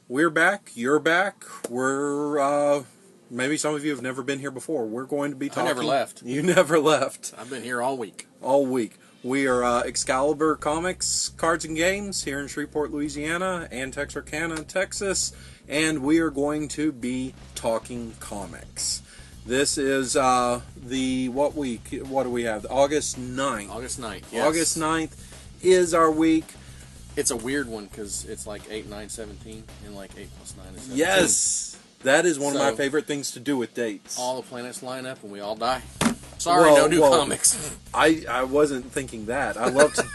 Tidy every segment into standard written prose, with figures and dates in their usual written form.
We're back. You're back. We're, maybe some of you have never been here before. We're going to be talking. I never left. You never left. I've been here all week. All week. We are Excalibur Comics, Cards and Games here in Shreveport, Louisiana, and Texarkana, Texas, and we are going to be talking comics. This is the, what week? What do we have? August 9th. August 9th, yes. August 9th is our week. It's a weird one because it's like 8, 9, 17, and like 8 plus 9 is 17. Yes! That is one of my favorite things to do with dates. All the planets line up and we all die. Sorry, no new comics. I wasn't thinking that. I love to...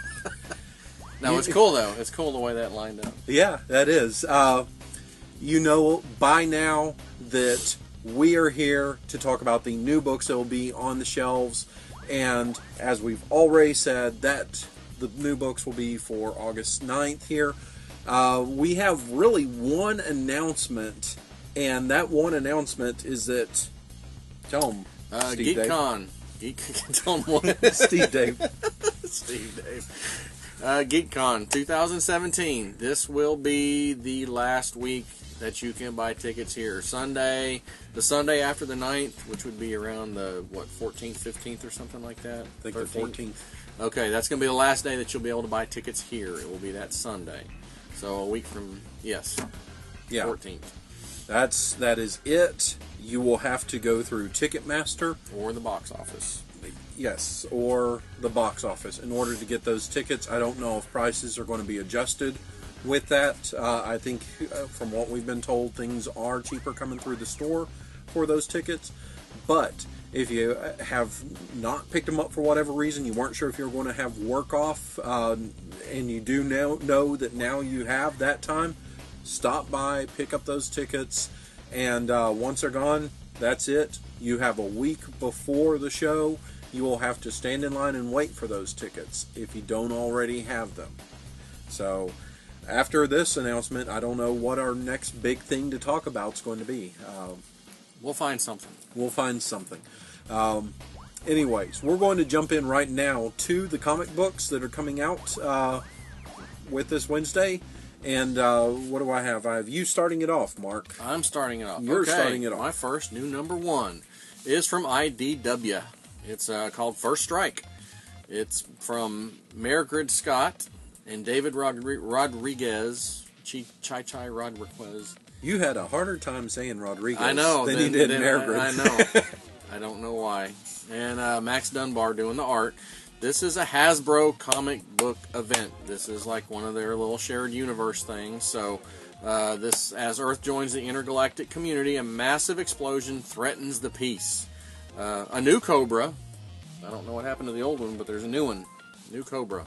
No, it's cool though. It's cool the way that lined up. Yeah, that is. You know by now that we are here to talk about the new books that will be on the shelves, and as we've already said, that the new books will be for August 9th here. We have really one announcement, and that one announcement is that... Tell them, Steve GeekCon. Tell them what. Steve Dave. Steve Dave. GeekCon 2017. This will be the last week that you can buy tickets here. The Sunday after the 9th, which would be around the, 14th, 15th or something like that? I think 13th. The 14th. Okay, that's going to be the last day that you'll be able to buy tickets here. It will be that Sunday. So a week from, yes, yeah. 14th. That is it. You will have to go through Ticketmaster. Or the box office. Yes, or the box office in order to get those tickets. I don't know if prices are going to be adjusted with that. I think from what we've been told, things are cheaper coming through the store for those tickets. But if you have not picked them up for whatever reason, you weren't sure if you were going to have work off, and you do know that now you have that time, stop by, pick up those tickets, and once they're gone, that's it. You have a week before the show. You will have to stand in line and wait for those tickets if you don't already have them. So after this announcement, I don't know what our next big thing to talk about is going to be. We'll find something. We'll find something. Anyways, we're going to jump in right now to the comic books that are coming out with this Wednesday. And what do I have? I have you starting it off, Mark. I'm starting it off. You're starting it off. My first new number one is from IDW. It's called First Strike. It's from Margaret Scott and David Rodriguez. Chai Rodriguez. You had a harder time saying Rodriguez than you did Margaret. I know. I don't know why. And Max Dunbar doing the art. This is a Hasbro comic book event. This is like one of their little shared universe things. So this, as Earth joins the intergalactic community, a massive explosion threatens the peace. A new Cobra. I don't know what happened to the old one, but there's a new one. New Cobra.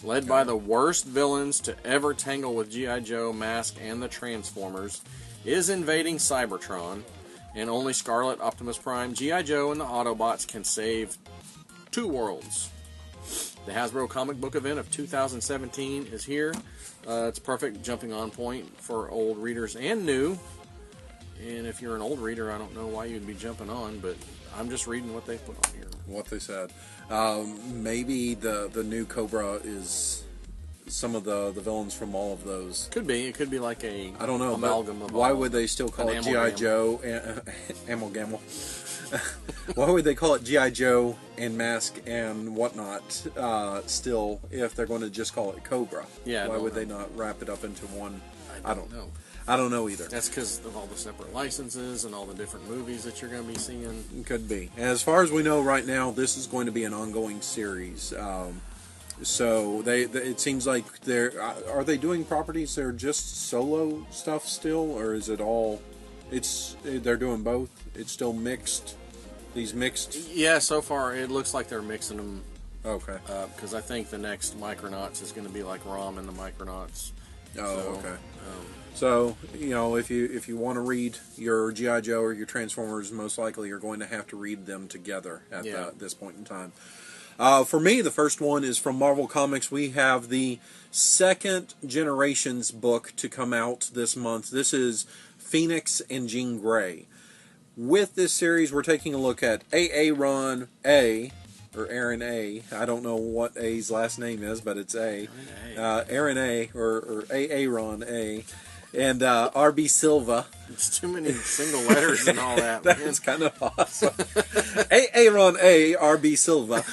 Led by the worst villains to ever tangle with G.I. Joe, M.A.S.K, and the Transformers, is invading Cybertron. And only Scarlett, Optimus Prime, G.I. Joe, and the Autobots can save 2 worlds. The Hasbro comic book event of 2017 is here. It's a perfect jumping on point for old readers and new. And if you're an old reader, I don't know why you'd be jumping on, but I'm just reading what they put on here. What they said. Maybe the new Cobra is some of the villains from all of those. Could be. It could be like a I don't know, amalgam of why would they still call it G.I. Joe amalgam? Why would they call it G.I. Joe and M.A.S.K and whatnot still if they're going to just call it Cobra? Yeah. Why would they not wrap it up into one? I don't know. I don't know either. That's because of all the separate licenses and all the different movies that you're going to be seeing. Could be. As far as we know right now, this is going to be an ongoing series. So it seems like are they doing properties that are just solo stuff still, or is it all? They're doing both. It's still mixed. These mixed. Yeah, so far it looks like they're mixing them. Okay. Because I think the next Micronauts is going to be like Rom and the Micronauts. Oh, okay. So, you know, if you want to read your G.I. Joe or your Transformers, most likely you're going to have to read them together at this point in time. For me, the first one is from Marvel Comics. We have the second Generations book to come out this month. This is Phoenix and Jean Grey. With this series, we're taking a look at Aaron A. Or Aaron A. I don't know what A's last name is, but it's A. Aaron A. Or Aaron A. And R.B. Silva. It's too many single letters and all that. That's kind of awesome. Aaron A. R.B. Silva.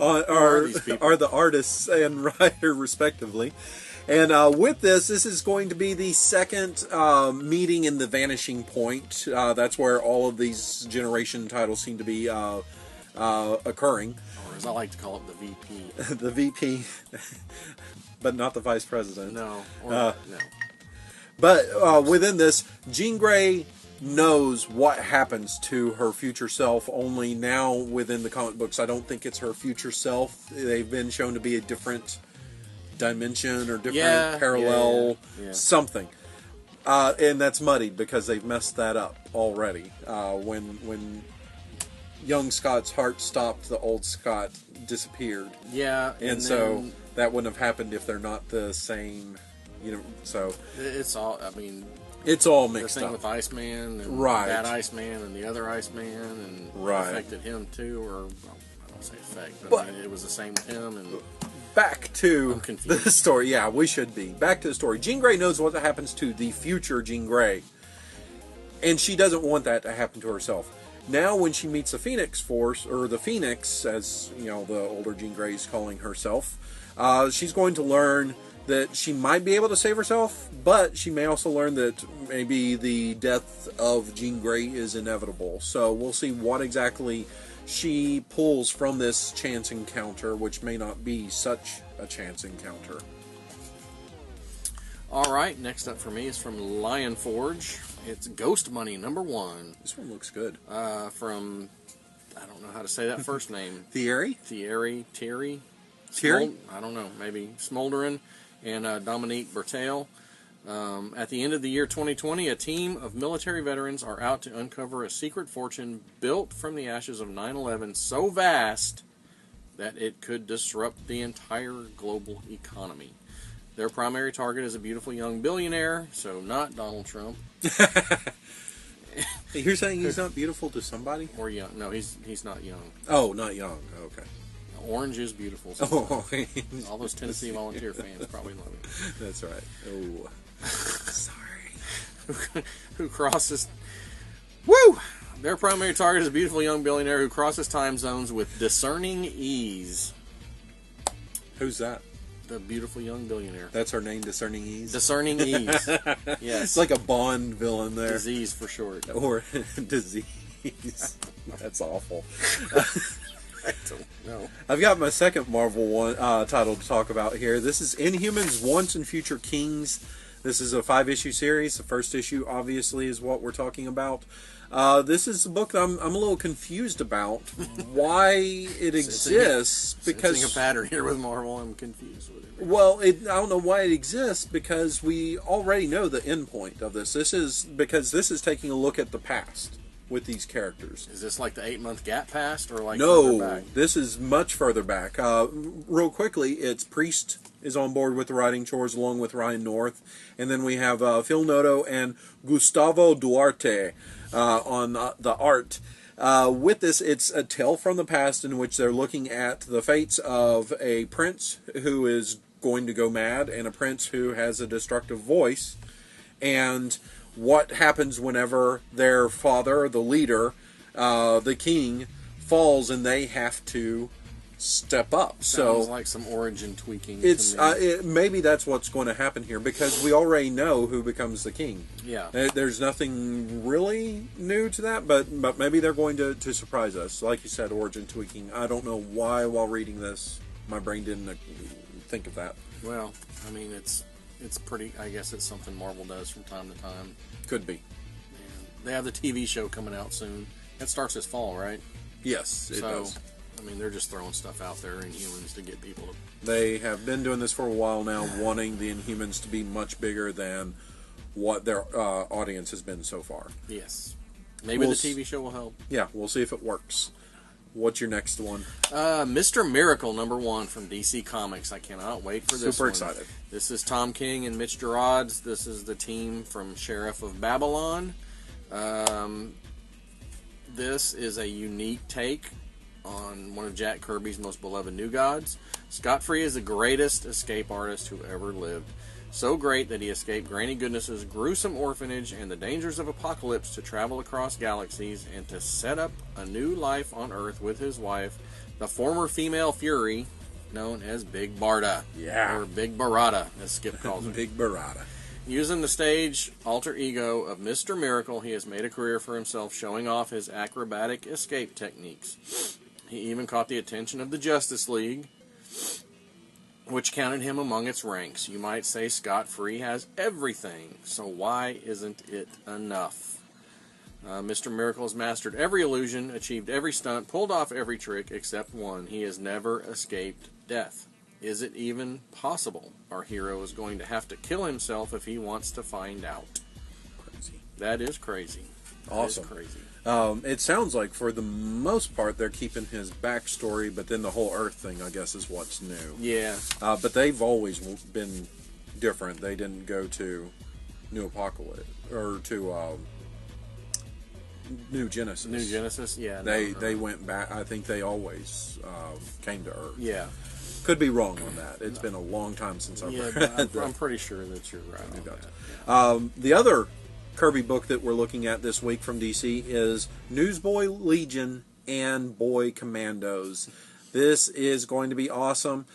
Are the artists and writer, respectively. And with this is going to be the second meeting in the Vanishing Point. That's where all of these generation titles seem to be occurring. Or as I like to call it, the VP. The VP, but not the Vice President. No. No. But within this, Jean Grey knows what happens to her future self, only now within the comic books, I don't think it's her future self. They've been shown to be a different dimension or different parallel something. And that's muddied because they've messed that up already. When young Scott's heart stopped, the old Scott disappeared. Yeah. And so that wouldn't have happened if they're not the same, so... It's all, I mean... It's all mixed up. The thing up. with Iceman and that Iceman and the other Iceman and it affected him too, or well, I don't say affect, but I mean, it was the same with him. And back to the story. Yeah, we should be. Back to the story. Jean Grey knows what happens to the future Jean Grey, and she doesn't want that to happen to herself. Now, when she meets the Phoenix Force, or the Phoenix, as the older Jean Grey is calling herself, she's going to learn that she might be able to save herself, but she may also learn that maybe the death of Jean Grey is inevitable. So we'll see what exactly she pulls from this chance encounter, which may not be such a chance encounter. All right, next up for me is from Lion Forge. It's Ghost Money #1. This one looks good. From, I don't know how to say that first name. Thierry? Thierry? I don't know, maybe Smolderen. And Dominique Bertel. At the end of the year 2020, a team of military veterans are out to uncover a secret fortune built from the ashes of 9/11 so vast that it could disrupt the entire global economy. Their primary target is a beautiful young billionaire, so not Donald Trump. You're saying he's not beautiful to somebody? Or young. No, he's not young. Oh, not young. Okay. Orange is beautiful. All those Tennessee Volunteer fans probably love it. That's right. Oh, sorry. Who crosses... Woo! Their primary target is a beautiful young billionaire who crosses time zones with discerning ease. Who's that? The beautiful young billionaire. That's her name, Discerning Ease? Discerning Ease. Yes. It's like a Bond villain there. Disease for short. Or disease. That's awful. I don't know. I've got my second Marvel one title to talk about here. This is Inhumans Once and Future Kings. This is a 5-issue series. The first issue, obviously, is what we're talking about. This is a book that I'm a little confused about why it exists. Because sensing a pattern here with Marvel, I'm confused with it. Well, I don't know why it exists, because we already know the end point of this. This is taking a look at the past with these characters. Is this like the 8-month gap past, or like no? Further back? This is much further back. Real quickly, it's Priest is on board with the writing chores along with Ryan North, and then we have Phil Noto and Gustavo Duarte on the art. With this, it's a tale from the past in which they're looking at the fates of a prince who is going to go mad and a prince who has a destructive voice, and what happens whenever their father, the leader, the king, falls and they have to step up. Sounds like some origin tweaking. It's maybe that's what's going to happen here, because we already know who becomes the king. Yeah. There's nothing really new to that, but maybe they're going to surprise us. Like you said, origin tweaking. I don't know why while reading this my brain didn't think of that. Well, I mean, it's pretty, I guess it's something Marvel does from time to time. Could be. And they have the TV show coming out soon. It starts this fall, right? Yes, it does. I mean, they're just throwing stuff out there in Inhumans to get people to... They have been doing this for a while now, wanting the Inhumans to be much bigger than what their audience has been so far. Yes. Maybe the TV show will help. Yeah, we'll see if it works. What's your next one? Mr. Miracle #1 from DC Comics. I cannot wait for this Super one. excited. This is Tom King and Mitch Gerads. This is the team from Sheriff of Babylon. This is a unique take on one of Jack Kirby's most beloved new gods. Scott Free is the greatest escape artist who ever lived. So great that he escaped Granny Goodness's gruesome orphanage and the dangers of apocalypse to travel across galaxies and to set up a new life on Earth with his wife, the former female Fury, known as Big Barda. Yeah. Or Big Barada, as Skip calls her. Big Barada. Using the stage alter ego of Mr. Miracle, he has made a career for himself showing off his acrobatic escape techniques. He even caught the attention of the Justice League, which counted him among its ranks. You might say Scott Free has everything, so why isn't it enough? Mr. Miracle has mastered every illusion, achieved every stunt, pulled off every trick except one. He has never escaped death. Is it even possible? Our hero is going to have to kill himself if he wants to find out. Crazy. That is crazy. Awesome. That is crazy. It sounds like for the most part they're keeping his backstory, but then the whole Earth thing, I guess, is what's new. Yeah. But they've always been different. They didn't go to New Apocalypse or to New Genesis. New Genesis, yeah. They went back. I think they always came to Earth. Yeah. Could be wrong on that. It's been a long time since I've read I'm pretty sure that you're right on that. Yeah. The other Kirby book that we're looking at this week from DC is Newsboy Legion and Boy Commandos. This is going to be awesome.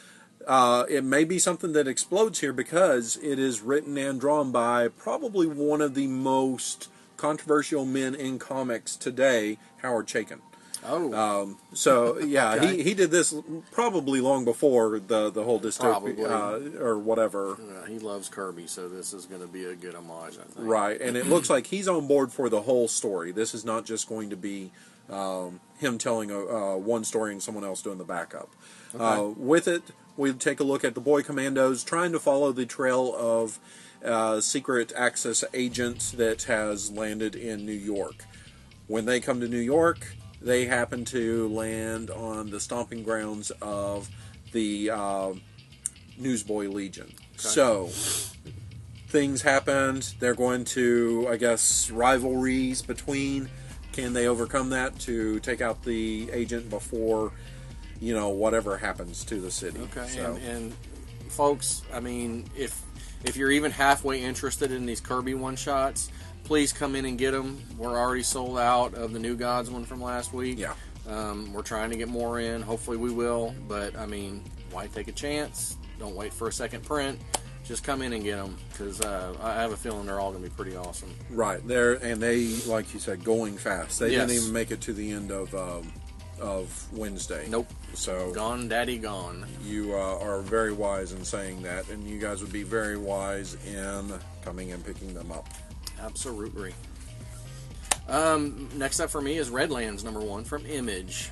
It may be something that explodes here because it is written and drawn by probably one of the most controversial men in comics today, Howard Chaykin. Oh. So yeah, Okay. he did this probably long before the whole dystopia or whatever. He loves Kirby, so this is going to be a good homage, I think. Right, and it looks like he's on board for the whole story. This is not just going to be him telling one story and someone else doing the backup. Okay. With it, we take a look at the Boy Commandos trying to follow the trail of secret access agent that has landed in New York. When they come to New York, they happen to land on the stomping grounds of the Newsboy Legion. Okay. So, things happened. They're going to, I guess, rivalries between. Can they overcome that to take out the agent before, whatever happens to the city? Okay, so. and folks, I mean, if you're even halfway interested in these Kirby one-shots, please come in and get them. We're already sold out of the New Gods one from last week. Yeah. We're trying to get more in. Hopefully we will. But, I mean, why take a chance? Don't wait for a second print. Just come in and get them, because I have a feeling they're all going to be pretty awesome. Right. They, like you said, going fast. They Yes. didn't even make it to the end of Wednesday. Nope. So Gone, daddy, gone. you are very wise in saying that, and you guys would be very wise in coming and picking them up. Absolutely. Next up for me is Redlands #1 from Image.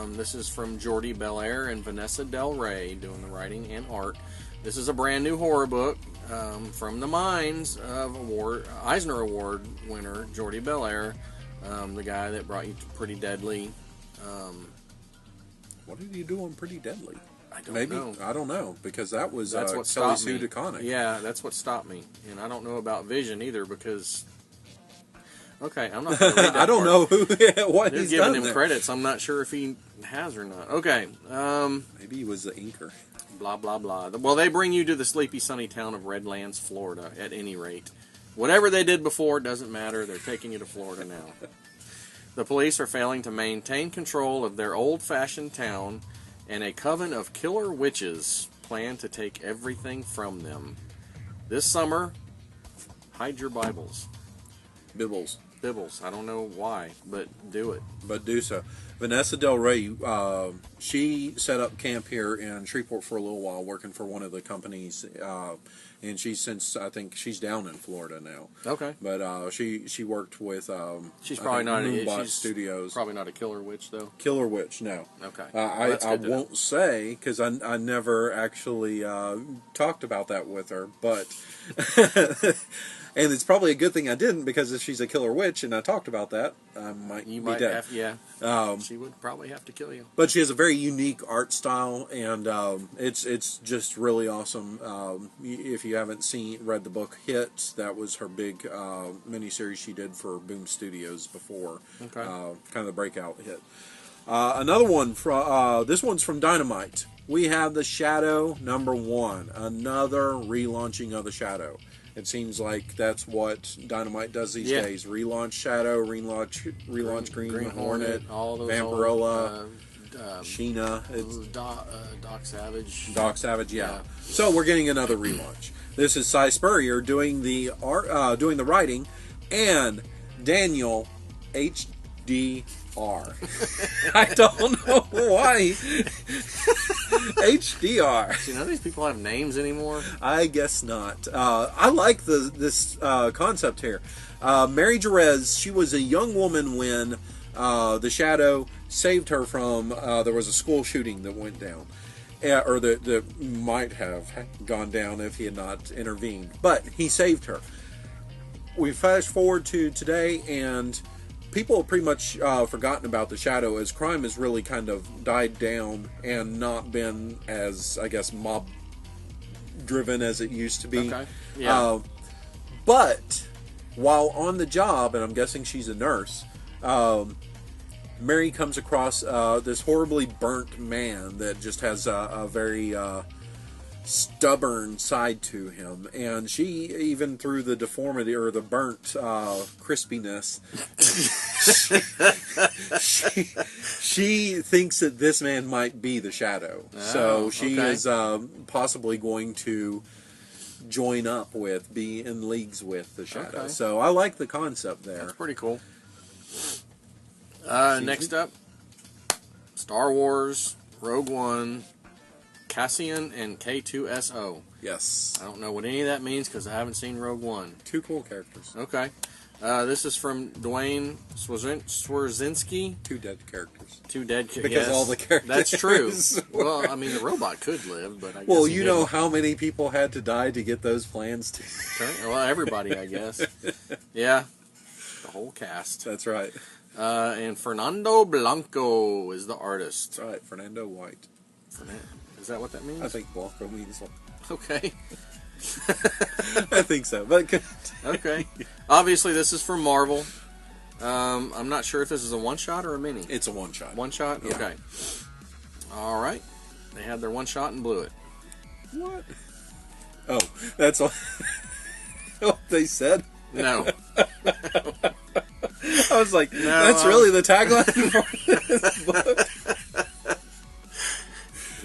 This is from Jordi Belair and Vanessa Del Rey doing the writing and art. This is a brand new horror book from the minds of Eisner Award winner Jordi Belair, the guy that brought you to Pretty Deadly. What did you do on Pretty Deadly? I don't Maybe know. I don't know, because that was That's what Kelly stopped Sue me. DeConnick. Yeah, that's what stopped me. And I don't know about Vision either, because... Okay, I'm not going to read that I don't part. know what They're he's giving done him there. credits. I'm not sure if he has or not. Okay. Maybe he was the inker. Blah, blah, blah. Well, they bring you to the sleepy, sunny town of Redlands, Florida, at any rate. Whatever they did before doesn't matter. They're taking you to Florida now. The police are failing to maintain control of their old-fashioned town, and a coven of killer witches plan to take everything from them. This summer, hide your Bibles. Bibbles. Bibbles. I don't know why, but do it. But do so. Vanessa Del Rey, she set up camp here in Shreveport for a little while, working for one of the companies, and I think she's down in Florida now. Okay. But she worked with She's probably not Moonbot Studios. Probably not a killer witch, though. Killer Witch, no. Okay. I won't say, because I never actually talked about that with her, but... And it's probably a good thing I didn't, because if she's a killer witch and I talked about that, I might be dead. She would probably have to kill you. But she has a very unique art style, and it's just really awesome. If you haven't read the book Hit, that was her big miniseries she did for Boom Studios before, Okay. kind of the breakout hit. Another one from this one's from Dynamite. We have the Shadow #1, another relaunching of the Shadow. It seems like that's what Dynamite does these days. Relaunch Shadow, relaunch Green Hornet, all those Vampirella, Sheena. Doc Savage. Doc Savage, yeah. So we're getting another relaunch. This is Cy Spurrier doing the art, doing the writing, and Daniel HDR. I don't know why. HDR. Do you know these people have names anymore? I guess not. I like this concept here. Mary Jerez, she was a young woman when the Shadow saved her from, there was a school shooting that went down. Or that might have gone down if he had not intervened. But he saved her. We flash forward to today, and people have pretty much forgotten about the Shadow, as crime has really kind of died down and not been as, I guess, mob driven as it used to be. Okay. Yeah. But while on the job, and I'm guessing she's a nurse, Mary comes across this horribly burnt man that just has a very stubborn side to him, and she, even through the deformity or the burnt crispiness, she thinks that this man might be the Shadow. So she is possibly going to join up with, be in leagues with the Shadow. Okay. So I like the concept there. That's pretty cool. Next up, Star Wars, Rogue One, Cassian, and K2SO. Yes. I don't know what any of that means because I haven't seen Rogue One. Two cool characters. Okay. This is from Dwayne Swarzynski. Two dead characters. Two dead characters. Because all the characters. That's true. Well, I mean, the robot could live, but I guess well, he you didn't. know how many people had to die to get those plans to... Well, everybody, I guess. Yeah. The whole cast. That's right. And Fernando Blanco is the artist. That's right, Fernando White. Is that what that means? I think Blanco means... Okay. I think so. But okay. Obviously, this is from Marvel. I'm not sure if this is a one-shot or a mini. It's a one-shot. One-shot? Yeah. Okay. All right. They had their one-shot and blew it. What? Oh, that's all what they said? No. I was like, that's really the tagline for this book?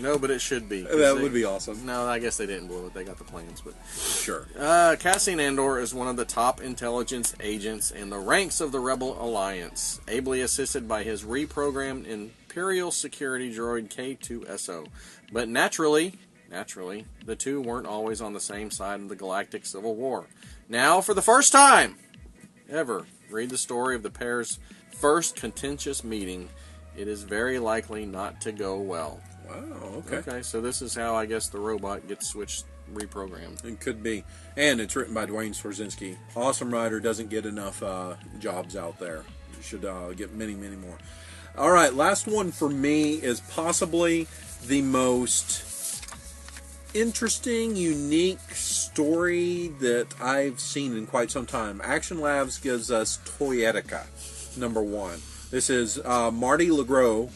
No, but it should be. That would be awesome. No, I guess they didn't blow it. They got the plans, but sure. Cassian Andor is one of the top intelligence agents in the ranks of the Rebel Alliance, ably assisted by his reprogrammed Imperial security droid K2SO. But naturally, the two weren't always on the same side of the galactic civil war. Now, for the first time ever, read the story of the pair's first contentious meeting. It is very likely not to go well. Wow, okay. Okay, so this is how I guess the robot gets switched, reprogrammed. It could be. And it's written by Dwayne Swarzynski. Awesome writer, doesn't get enough jobs out there. You should get many, many more. All right, last one for me is possibly the most interesting, unique story that I've seen in quite some time. Action Labs gives us Poetica, #1. This is Marty LeGros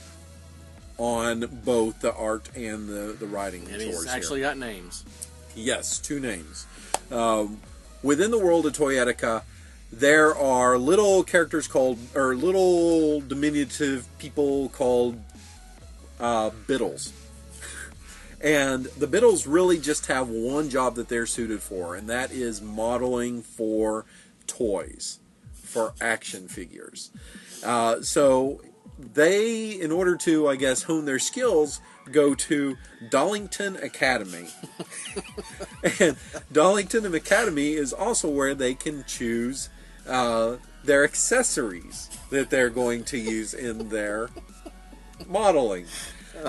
on both the art and the writing. And he's actually got names. Yes, 2 names. Within the world of Toyetica, there are little characters called, or little diminutive people called Biddles. And the Biddles really just have one job that they're suited for, and that is modeling for toys, for action figures. So they, in order to, I guess, hone their skills, go to Dollington Academy. And Dollington Academy is also where they can choose their accessories that they're going to use in their modeling.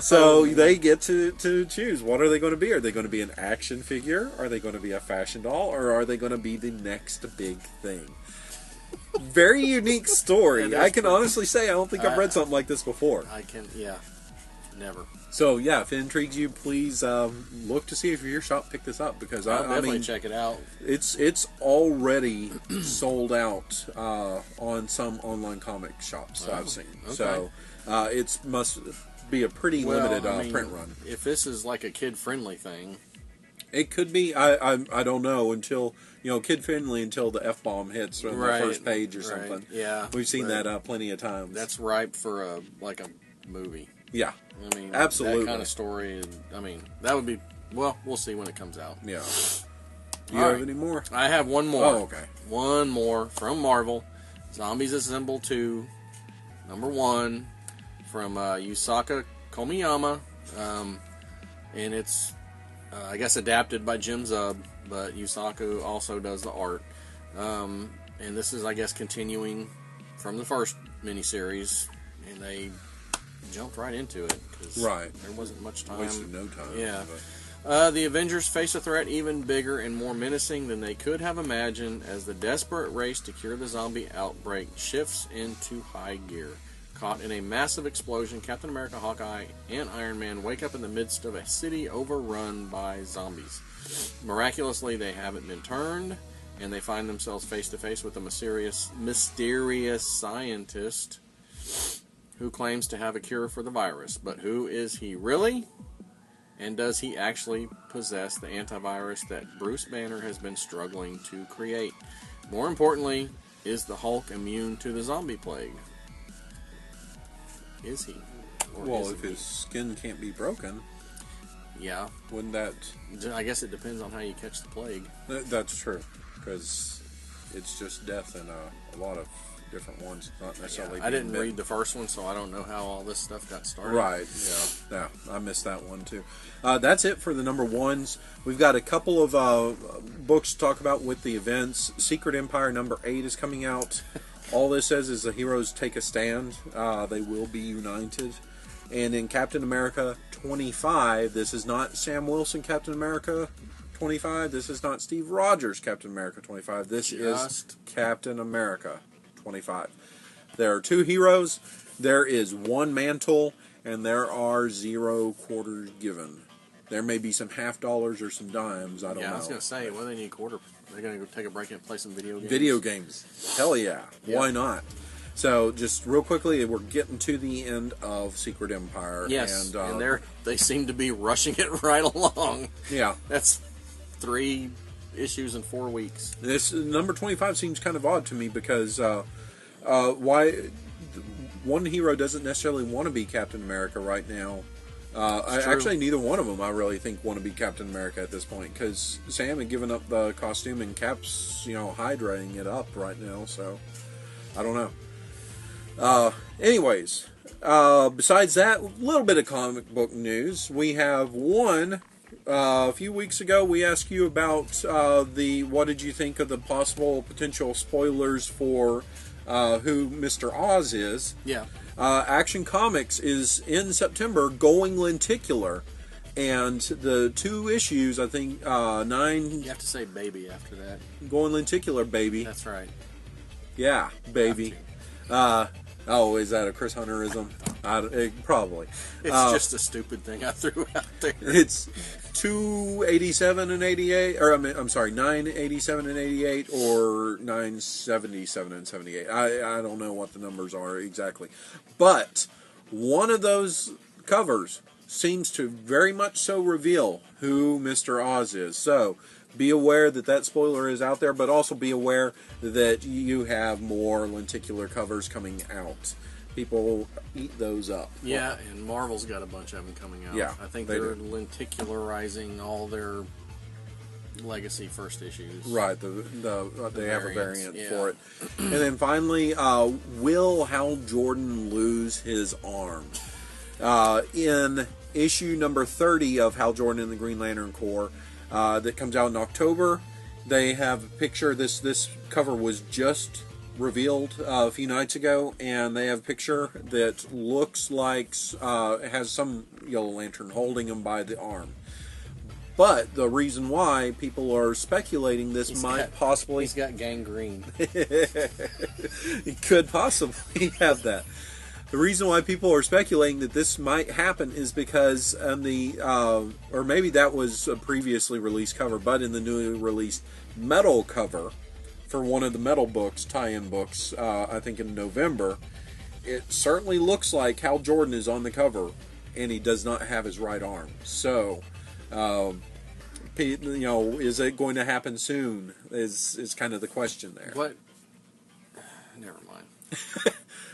So they get to choose. What are they going to be? Are they going to be an action figure? Are they going to be a fashion doll? Or are they going to be the next big thing? Very unique story. I can honestly say I don't think I've read something like this before. Never. So yeah, if it intrigues you, please look to see if your shop picked this up, because I'll definitely I mean, check it out. It's already sold out on some online comic shops that I've seen. Okay. So it must be a pretty limited print run. If this is like a kid-friendly thing, it could be. I don't know until kid-friendly until the F-bomb hits on the first page or something. Yeah, we've seen that plenty of times. That's ripe for a movie. Yeah, I mean, absolutely. That kind of story. I mean, that would be. Well, we'll see when it comes out. Yeah. Do you have any more? I have one more. Oh, okay. One more from Marvel. Zombies Assemble 2, #1, from Yusaka Komiyama. And it's, I guess, adapted by Jim Zub, but Yusaku also does the art. And this is, I guess, continuing from the first miniseries, and they jumped right into it. Cause there wasn't much time. Wasted no time. Yeah. The Avengers face a threat even bigger and more menacing than they could have imagined as the desperate race to cure the zombie outbreak shifts into high gear. Caught in a massive explosion, Captain America, Hawkeye, and Iron Man wake up in the midst of a city overrun by zombies. Miraculously, they haven't been turned, and they find themselves face to face with a mysterious scientist who claims to have a cure for the virus. But who is he really? And does he actually possess the antivirus that Bruce Banner has been struggling to create? More importantly, is the Hulk immune to the zombie plague? Is he? Well, if his skin can't be broken, yeah, wouldn't that? I guess it depends on how you catch the plague. That's true, because it's just death in a lot of different ones, not necessarily. I didn't read the first one, so I don't know how all this stuff got started. Right, yeah, I missed that one too. That's it for the #1s. We've got a couple of books to talk about with the events. Secret Empire #8 is coming out. All this says is the heroes take a stand. They will be united. And in Captain America 25, this is not Sam Wilson Captain America 25. This is not Steve Rogers Captain America 25. This is Captain America 25. There are 2 heroes, there is 1 mantle, and there are 0 quarters given. There may be some half dollars or some dimes, I don't know. Yeah, I was going to say, well, they need a quarter. They're going to go take a break and play some video games. Video games. Hell yeah. Why not? So, just real quickly, we're getting to the end of Secret Empire. Yes, and they seem to be rushing it right along. Yeah. That's 3 issues in 4 weeks. This #25 seems kind of odd to me because why one hero doesn't necessarily want to be Captain America right now. Actually, neither one of them I really think want to be Captain America at this point, because Sam had given up the costume and Cap's hydrating it up right now, so I don't know. Anyways, besides that, a little bit of comic book news. We have one. A few weeks ago, we asked you about what did you think of the possible potential spoilers for who Mr. Oz is. Yeah. Action Comics is in September going lenticular, and the 2 issues, I think 9. You have to say baby after that. Going lenticular, baby. That's right. Yeah, baby. Oh, is that a Chris Hunterism? Probably. It's just a stupid thing I threw out there. It's 287 and 88, or I'm sorry, 987 and 88, or 977 and 78. I don't know what the numbers are exactly, but one of those covers seems to very much so reveal who Mr. Oz is. So be aware that spoiler is out there, but also be aware that you have more lenticular covers coming out. People eat those up. Yeah, and Marvel's got a bunch of them coming out. Yeah, I think they're lenticularizing all their legacy first issues. Right, they have a variant for it. And then finally, will Hal Jordan lose his arm? In issue #30 of Hal Jordan and the Green Lantern Corps, that comes out in October, they have a picture. This cover was just revealed a few nights ago, and they have a picture that looks like has some Yellow Lantern holding him by the arm. But the reason why people are speculating this possibly... He's got gangrene. He could possibly have that. The reason why people are speculating that this might happen is because or maybe that was a previously released cover, but in the newly released Metal cover for one of the Metal books, tie-in books, I think in November, it certainly looks like Hal Jordan is on the cover, and he does not have his right arm. So, is it going to happen soon? Is kind of the question there. What? Never mind.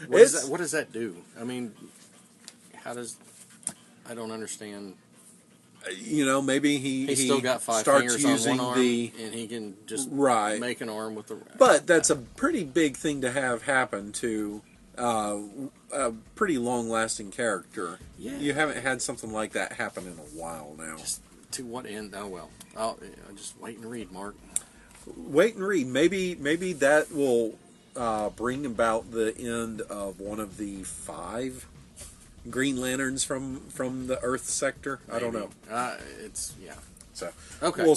What does that do? I mean, how does? I don't understand. Maybe he still got 5 starts fingers using on one arm, and he can just make an arm with the. But that's a pretty big thing to have happen to a pretty long-lasting character. Yeah. You haven't had something like that happen in a while now. Just to what end? Oh well, I'll just wait and read, Mark. Wait and read. Maybe that will bring about the end of one of the 5 Green Lanterns from the Earth sector. Maybe. I don't know. So okay, we'll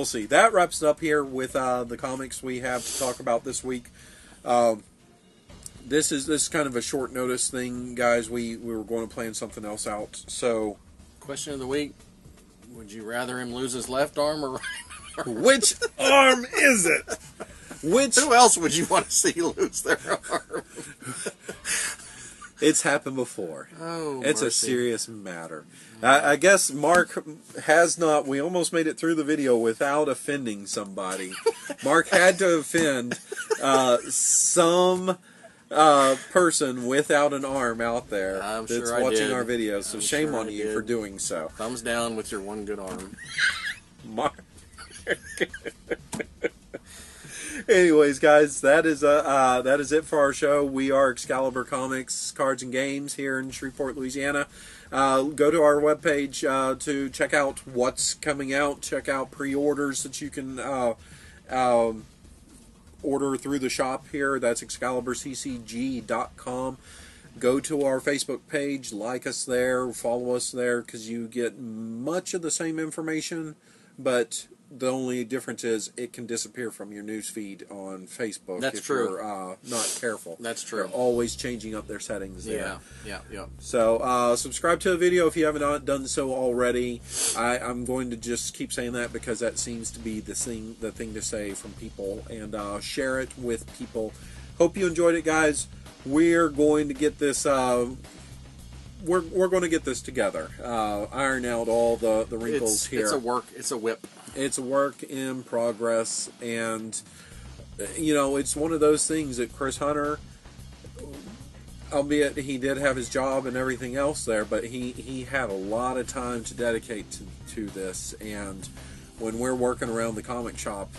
see. That wraps it up here with the comics we have to talk about this week. This is kind of a short notice thing, guys. We were going to plan something else out. So, question of the week: would you rather him lose his left arm or right arm? Which arm is it? Who else would you want to see lose their arm? It's happened before. Oh, it's mercy. A serious matter. I guess Mark has not. We almost made it through the video without offending somebody. Mark had to offend some person without an arm out there I'm that's sure watching our videos. So shame sure on you for doing so. Thumbs down with your one good arm. Mark. Anyways, guys, that is it for our show. We are Excalibur Comics, Cards and Games here in Shreveport, Louisiana. Go to our webpage to check out what's coming out. Check out pre-orders that you can order through the shop here. That's ExcaliburCCG.com. Go to our Facebook page, like us there, follow us there, because you get much of the same information, but the only difference is it can disappear from your news feed on Facebook. That's if true. You're not careful. That's true. They're always changing up their settings there. Yeah. So subscribe to the video if you haven't done so already. I'm going to just keep saying that because that seems to be the thing to say from people, and share it with people. Hope you enjoyed it, guys. We're going to get this. We're going to get this together. Iron out all the wrinkles here. It's a work. It's a whip. It's a work in progress, and it's one of those things that Chris Hunter, albeit he did have his job and everything else there, but he had a lot of time to dedicate to this, and when we're working around the comic shop,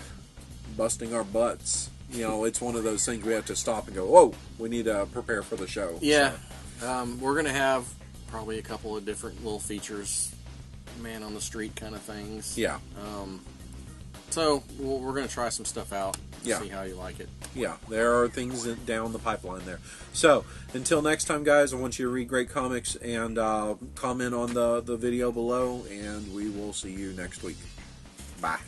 busting our butts, it's one of those things we have to stop and go, whoa, we need to prepare for the show. Yeah. So. We're going to have probably a couple of different little features, man on the street kind of things. Yeah. So we're going to try some stuff out. Yeah. See how you like it. Yeah, there are things down the pipeline there. So until next time, guys, I want you to read great comics and comment on the video below, and we will see you next week. Bye.